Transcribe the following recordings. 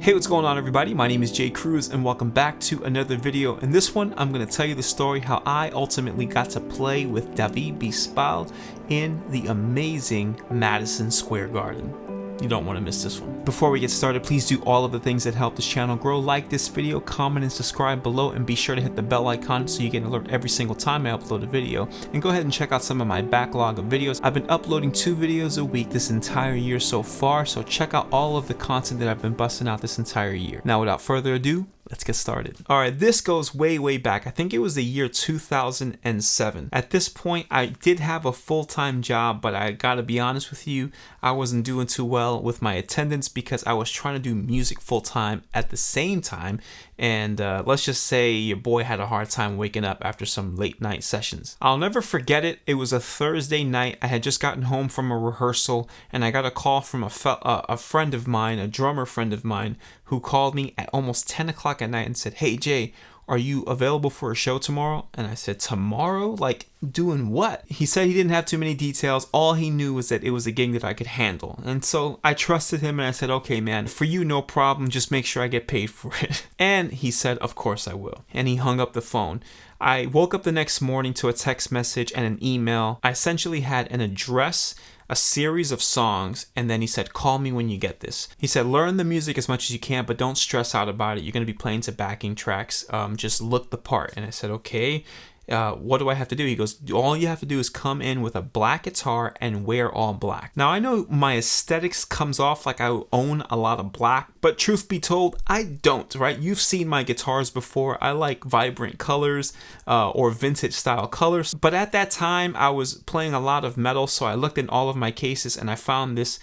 Hey, what's going on everybody? My name is Cruz and welcome back to another video. In this one, I'm going to tell you the story how I ultimately got to play with David Bisbal in the amazing Madison Square Garden. You don't want to miss this one. Before we get started, please do all of the things that help this channel grow. Like this video, comment and subscribe below, and be sure to hit the bell icon so you get an alert every single time I upload a video. And go ahead and check out some of my backlog of videos. I've been uploading 2 videos a week this entire year so far, so check out all of the content that I've been busting out this entire year. Now without further ado, let's get started. Alright, this goes way back. I think it was the year 2007. At this point, I did have a full-time job, but I gotta be honest with you, I wasn't doing too well with my attendance because I was trying to do music full-time at the same time, and let's just say your boy had a hard time waking up after some late night sessions. I'll never forget it. It was a Thursday night. I had just gotten home from a rehearsal, and I got a call from a friend of mine, a drummer friend of mine, who called me at almost 10 o'clock at night and said, "Hey Jay, are you available for a show tomorrow?" And I said, "Tomorrow? Like, doing what?" He said he didn't have too many details. All he knew was that it was a gig that I could handle. And so I trusted him and I said, "Okay, man, for you, no problem. Just make sure I get paid for it." And he said, "Of course I will." And he hung up the phone. I woke up the next morning to a text message and an email. I essentially had an address, a series of songs, and then he said, "Call me when you get this." He said, "Learn the music as much as you can, but don't stress out about it. You're going to be playing to backing tracks. Just look the part." And I said, "Okay. What do I have to do?" He goes, "All you have to do is come in with a black guitar and wear all black." Now I know my aesthetics comes off like I own a lot of black, but truth be told, I don't, right? You've seen my guitars before. I like vibrant colors or vintage style colors. But at that time, I was playing a lot of metal, so I looked in all of my cases and I found this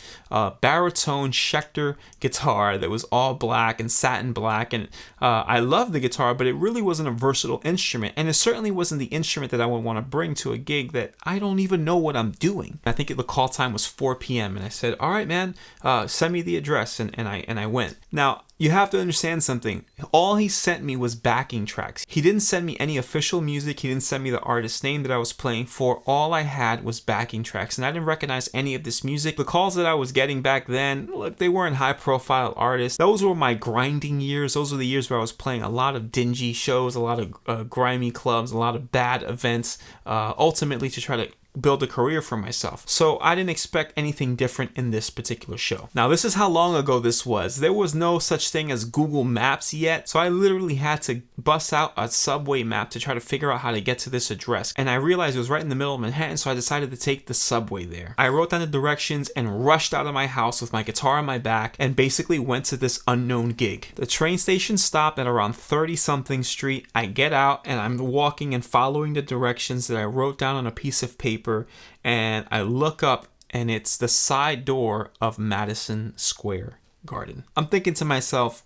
baritone Schecter guitar that was all black and satin black. And I loved the guitar, but it really wasn't a versatile instrument. And it certainly wasn't the instrument that I would want to bring to a gig that I don't even know what I'm doing. I think the call time was 4 p.m. and I said, "All right, man, send me the address," and I went. Now, you have to understand something. All he sent me was backing tracks. He didn't send me any official music. He didn't send me the artist's name that I was playing for. All I had was backing tracks, and I didn't recognize any of this music. The calls that I was getting back then, look, they weren't high-profile artists. Those were my grinding years. Those were the years where I was playing a lot of dingy shows, a lot of grimy clubs, a lot of bad events, ultimately to try to build a career for myself. So I didn't expect anything different in this particular show. Now, this is how long ago this was. There was no such thing as Google Maps yet, so I literally had to bust out a subway map to try to figure out how to get to this address. And I realized it was right in the middle of Manhattan, so I decided to take the subway there. I wrote down the directions and rushed out of my house with my guitar on my back and basically went to this unknown gig. The train station stopped at around 30-something Street. I get out and I'm walking and following the directions that I wrote down on a piece of paper, and I look up and it's the side door of Madison Square Garden. I'm thinking to myself,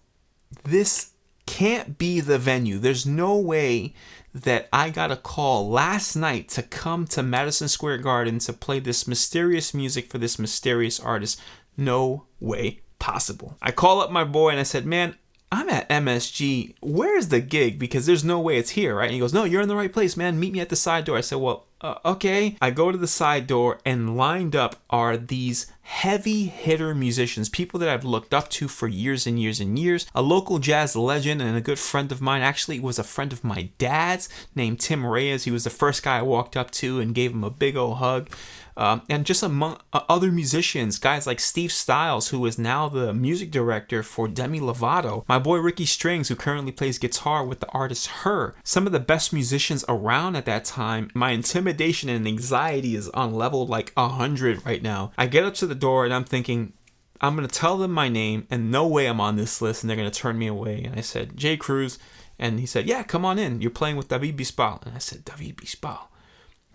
this can't be the venue. There's no way that I got a call last night to come to Madison Square Garden to play this mysterious music for this mysterious artist. No way possible. I call up my boy and I said, "Man, I'm at MSG. Where's the gig? Because there's no way it's here, right?" And he goes, "No, you're in the right place, man. Meet me at the side door." I said, "Well, okay." I go to the side door, and lined up are these heavy hitter musicians, people that I've looked up to for years and years and years. A local jazz legend and a good friend of mine, actually was a friend of my dad's, named Tim Reyes. He was the first guy I walked up to and gave him a big old hug. And just among other musicians, guys like Steve Styles, who is now the music director for Demi Lovato. My boy Ricky Strings, who currently plays guitar with the artist Her. Some of the best musicians around at that time. My intimidation and anxiety is on level like 100 right now. I get up to the door and I'm thinking, I'm going to tell them my name and no way I'm on this list and they're going to turn me away. And I said, "Jay Cruz." And he said, "Yeah, come on in. You're playing with David Bisbal." And I said, "David Bisbal?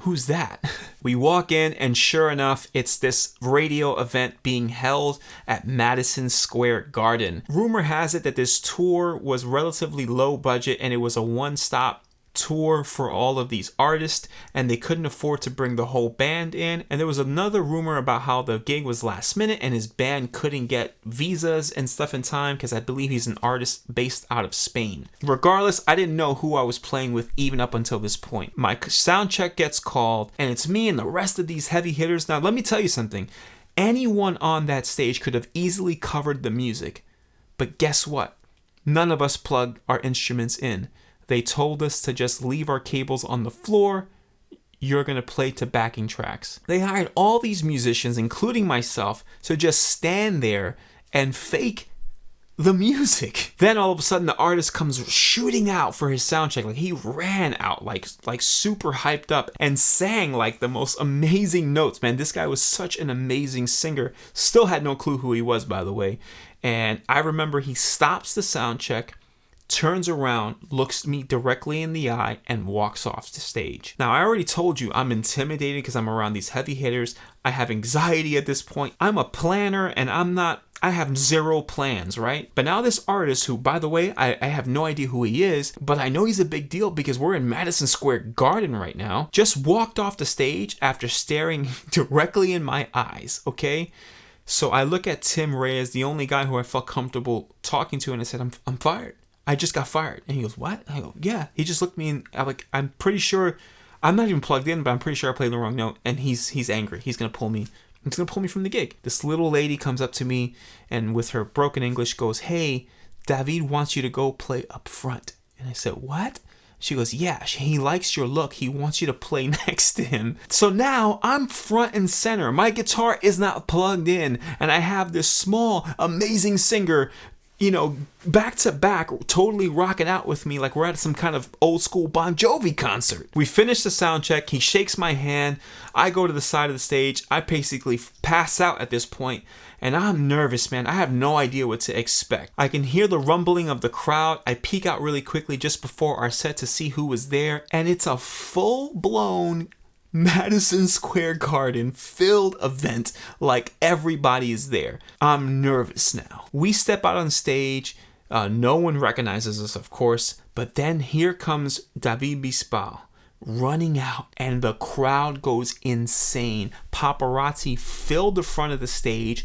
Who's that?" We walk in and sure enough, it's this radio event being held at Madison Square Garden. Rumor has it that this tour was relatively low budget and it was a one-stop tour for all of these artists, and they couldn't afford to bring the whole band in. And there was another rumor about how the gig was last minute and his band couldn't get visas and stuff in time because I believe he's an artist based out of Spain. Regardless, I didn't know who I was playing with even up until this point. My sound check gets called and it's me and the rest of these heavy hitters. Now let me tell you something. Anyone on that stage could have easily covered the music, But guess what? None of us plugged our instruments in. They told us to just leave our cables on the floor. You're going to play to backing tracks. They hired all these musicians, including myself, to just stand there and fake the music. Then all of a sudden the artist comes shooting out for his sound check. Like he ran out like super hyped up and sang like the most amazing notes. Man, this guy was such an amazing singer. Still had no clue who he was, by the way. And I remember he stops the sound check, turns around, looks me directly in the eye, and walks off the stage. Now, I already told you I'm intimidated because I'm around these heavy hitters. I have anxiety at this point. I'm a planner and I have zero plans, right? But now this artist who, by the way, I have no idea who he is, but I know he's a big deal because we're in Madison Square Garden right now, just walked off the stage after staring directly in my eyes, okay? So I look at Tim Reyes, the only guy who I felt comfortable talking to, and I said, I'm fired. I just got fired. And he goes, what? I go, yeah. He just looked at me and I'm pretty sure, I'm not even plugged in, but I'm pretty sure I played the wrong note. And he's angry. He's going to pull me. He's going to pull me from the gig. This little lady comes up to me and with her broken English goes, hey, David wants you to go play up front. And I said, what? She goes, yeah, he likes your look. He wants you to play next to him. So now I'm front and center. My guitar is not plugged in. And I have this small, amazing singer, you know, back to back, totally rocking out with me like we're at some kind of old school Bon Jovi concert. We finish the sound check. He shakes my hand. I go to the side of the stage. I basically pass out at this point, and I'm nervous, man. I have no idea what to expect. I can hear the rumbling of the crowd. I peek out really quickly just before our set to see who was there, and it's a full-blown Madison Square Garden filled event, like everybody is there. I'm nervous now. We step out on stage. No one recognizes us, of course, but then here comes David Bisbal running out, and the crowd goes insane. Paparazzi filled the front of the stage.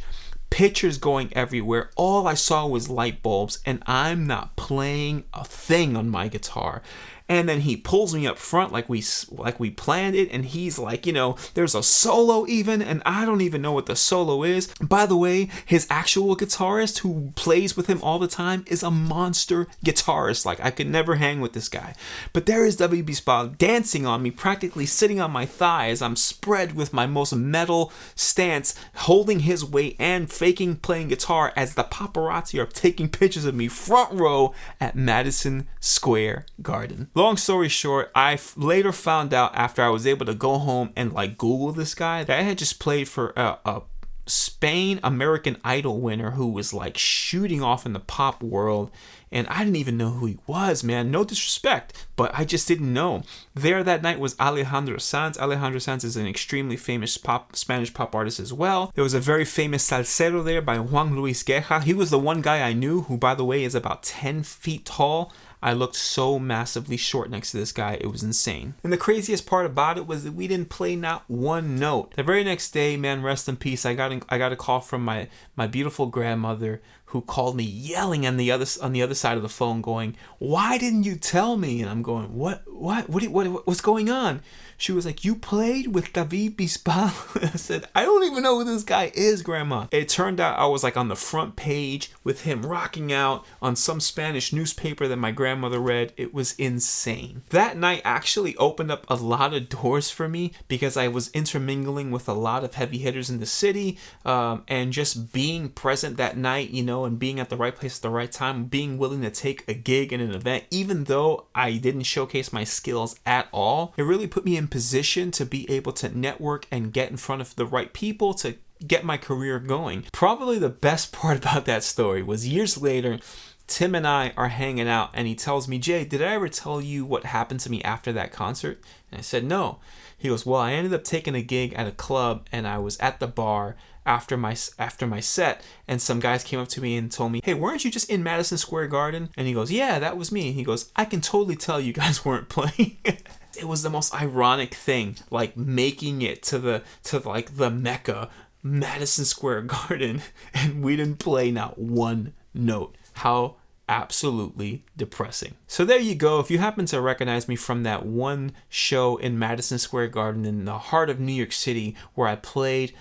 Pictures going everywhere. All I saw was light bulbs, and I'm not playing a thing on my guitar. And then he pulls me up front like we planned it, and he's like, you know, there's a solo even, and I don't even know what the solo is. By the way, his actual guitarist who plays with him all the time is a monster guitarist. Like, I could never hang with this guy. But there is W. Bisbal dancing on me, practically sitting on my thighs. I'm spread with my most metal stance, holding his weight and faking playing guitar as the paparazzi are taking pictures of me front row at Madison Square Garden. Long story short, I later found out after I was able to go home and like Google this guy that I had just played for a Spain American Idol winner who was like shooting off in the pop world, and I didn't even know who he was, man. No disrespect, but I just didn't know. There that night was Alejandro Sanz. Alejandro Sanz is an extremely famous Spanish pop artist as well. There was a very famous salsero there by Juan Luis Guerra. He was the one guy I knew who, by the way, is about 10 feet tall. I looked so massively short next to this guy, it was insane. And the craziest part about it was that we didn't play not one note. The very next day, man, rest in peace, I got a call from my beautiful grandmother who called me yelling on the other side of the phone going, why didn't you tell me? And I'm going, what's going on? She was like, you played with David Bisbal? I said, I don't even know who this guy is, Grandma. It turned out I was like on the front page with him rocking out on some Spanish newspaper that my grandmother read. It was insane. That night actually opened up a lot of doors for me because I was intermingling with a lot of heavy hitters in the city, and just being present that night, you know, and being at the right place at the right time, being willing to take a gig in an event, even though I didn't showcase my skills at all. It really put me in position to be able to network and get in front of the right people to get my career going. Probably the best part about that story was years later, Tim and I are hanging out and he tells me, Jay, did I ever tell you what happened to me after that concert? And I said, no. He goes, well, I ended up taking a gig at a club and I was at the bar after my set, and some guys came up to me and told me, hey, weren't you just in Madison Square Garden? And he goes, yeah, that was me. He goes, I can totally tell you guys weren't playing. It was the most ironic thing, like making it to the Mecca, Madison Square Garden, and we didn't play not one note. How absolutely depressing. So there you go. If you happen to recognize me from that one show in Madison Square Garden in the heart of New York City where I played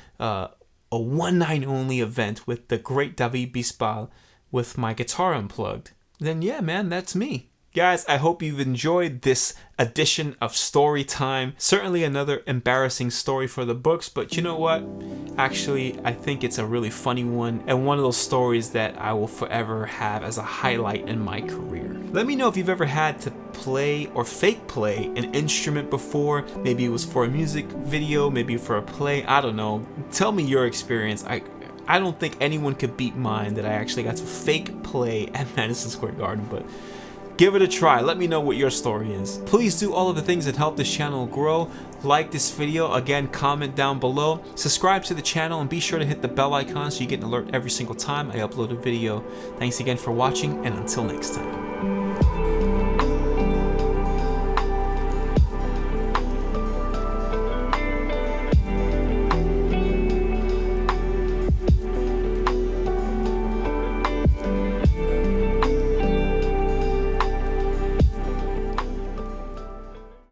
a one-night only event with the great David Bisbal, with my guitar unplugged, then yeah, man, that's me. Guys, I hope you've enjoyed this edition of story time. Certainly another embarrassing story for the books, but you know what? Actually, I think it's a really funny one and one of those stories that I will forever have as a highlight in my career. Let me know if you've ever had to play or fake play an instrument before. Maybe it was for a music video, maybe for a play, I don't know. Tell me your experience. I don't think anyone could beat mine that I actually got to fake play at Madison Square Garden, but give it a try. Let me know what your story is. Please do all of the things that help this channel grow. Like this video, again, comment down below, subscribe to the channel, and be sure to hit the bell icon so you get an alert every single time I upload a video. Thanks again for watching, and until next time.